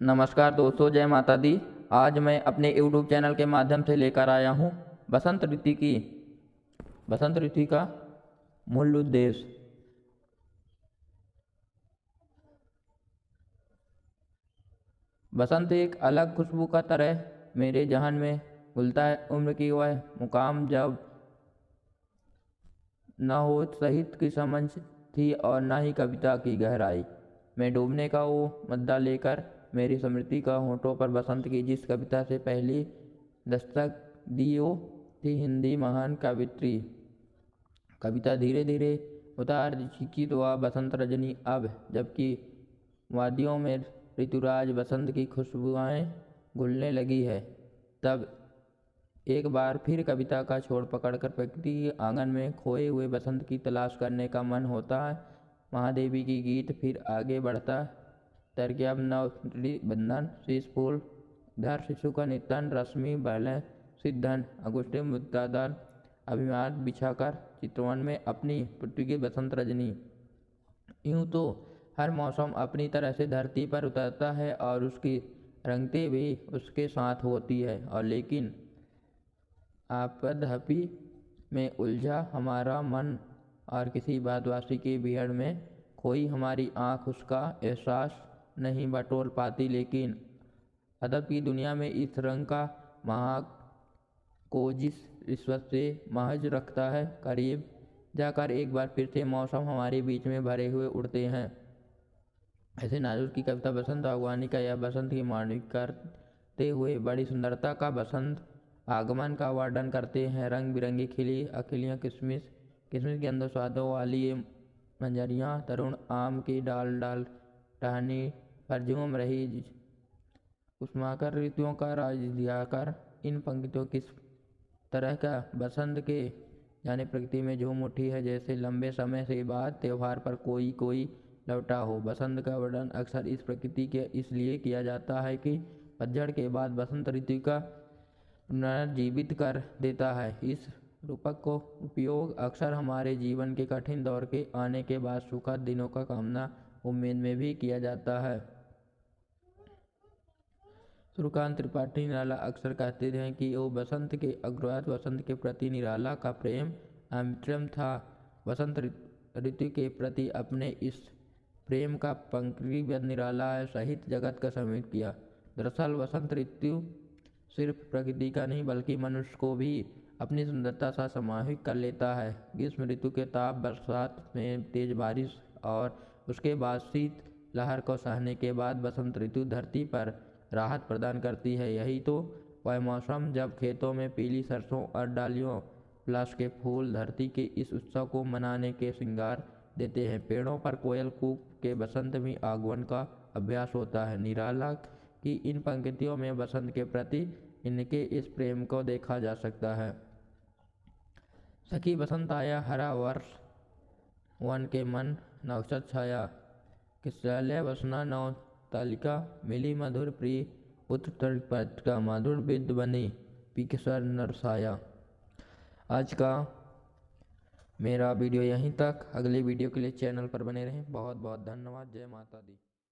नमस्कार दोस्तों, जय माता दी। आज मैं अपने YouTube चैनल के माध्यम से लेकर आया हूँ बसंत ऋतु का मूल उद्देश्य। बसंत एक अलग खुशबू का तरह मेरे जहन में घुलता है। उम्र की वह मुकाम जब न हो साहित्य की समझ थी और न ही कविता की गहराई में डूबने का वो मुद्दा लेकर मेरी स्मृति का होठों पर बसंत की जिस कविता से पहली दस्तक दी वो थी हिंदी महान कवित्री कविता धीरे धीरे उतार की तो बसंत रजनी अब, जबकि वादियों में ऋतुराज बसंत की खुशबुआएं घुलने लगी है, तब एक बार फिर कविता का छोर पकड़कर प्रकृति के आंगन में खोए हुए बसंत की तलाश करने का मन होता है। महादेवी की गीत फिर आगे बढ़ता तरक्याब नव बंधन शीश फूल धर शिशु का नितन रश्मि बल सिद्धन अगुष्टे मुद्दादान अभिमान बिछाकर चितवन में अपनी पृथ्वी की बसंत रजनी। यूँ तो हर मौसम अपनी तरह से धरती पर उतरता है और उसकी रंगतें भी उसके साथ होती है, और लेकिन आपदहपी में उलझा हमारा मन और किसी भारतवासी की भीड़ में खोई हमारी आँख उसका एहसास नहीं बटोर पाती। लेकिन अदब की दुनिया में इस रंग का महक को जिस रिश्वत से महज रखता है, करीब जाकर एक बार फिर से मौसम हमारे बीच में भरे हुए उड़ते हैं। ऐसे नाजुक की कविता बसंत बागवानी का या बसंत की मानविक करते हुए बड़ी सुंदरता का बसंत आगमन का वर्णन करते हैं। रंग बिरंगी खिली अखिलियाँ, किशमिश के अंदर स्वादों वाली ये मंजरियाँ, तरुण आम की डाल डाल टहनी पर झूम रही उस्माकर ऋतुओं का राज दियाकर इन पंक्तियों किस तरह का बसंत के यानी प्रकृति में झूम उठी है, जैसे लंबे समय से बाद त्योहार पर कोई लौटा हो। बसंत का वर्णन अक्सर इस प्रकृति के इसलिए किया जाता है कि पतझड़ के बाद बसंत ऋतु का पुनर्जीवित कर देता है। इस रूपक को उपयोग अक्सर हमारे जीवन के कठिन दौर के आने के बाद सुखद दिनों का कामना उम्मीद में भी किया जाता है। सूर्यकांत त्रिपाठी निराला अक्सर कहते हैं कि वो बसंत के अग्रवात वसंत के प्रति निराला का प्रेम अमृतम था। बसंत ऋतु के प्रति अपने इस प्रेम का पंक्तिबद्ध निराला है साहित्य जगत का समेत किया। दरअसल बसंत ऋतु सिर्फ प्रकृति का नहीं बल्कि मनुष्य को भी अपनी सुंदरता से समाहित कर लेता है। ग्रीष्म ऋतु के ताप, बरसात में तेज बारिश और उसके बाद शीत लहर को सहने के बाद बसंत ऋतु धरती पर राहत प्रदान करती है। यही तो वह मौसम जब खेतों में पीली सरसों और डालियों पलाश के फूल धरती के इस उत्सव को मनाने के श्रृंगार देते हैं। पेड़ों पर कोयल कूक के बसंत में आगमन का अभ्यास होता है। निराला की इन पंक्तियों में बसंत के प्रति इनके इस प्रेम को देखा जा सकता है। सखी बसंत आया हरा वर्ष वन के मन नवसत छाया, किसलय वसना नव तालिका मिली मधुर प्रिय पुत्र तट का मधुर विद बनी पीकेश्वर नरसाया। आज का मेरा वीडियो यहीं तक। अगले वीडियो के लिए चैनल पर बने रहें। बहुत बहुत धन्यवाद। जय माता दी।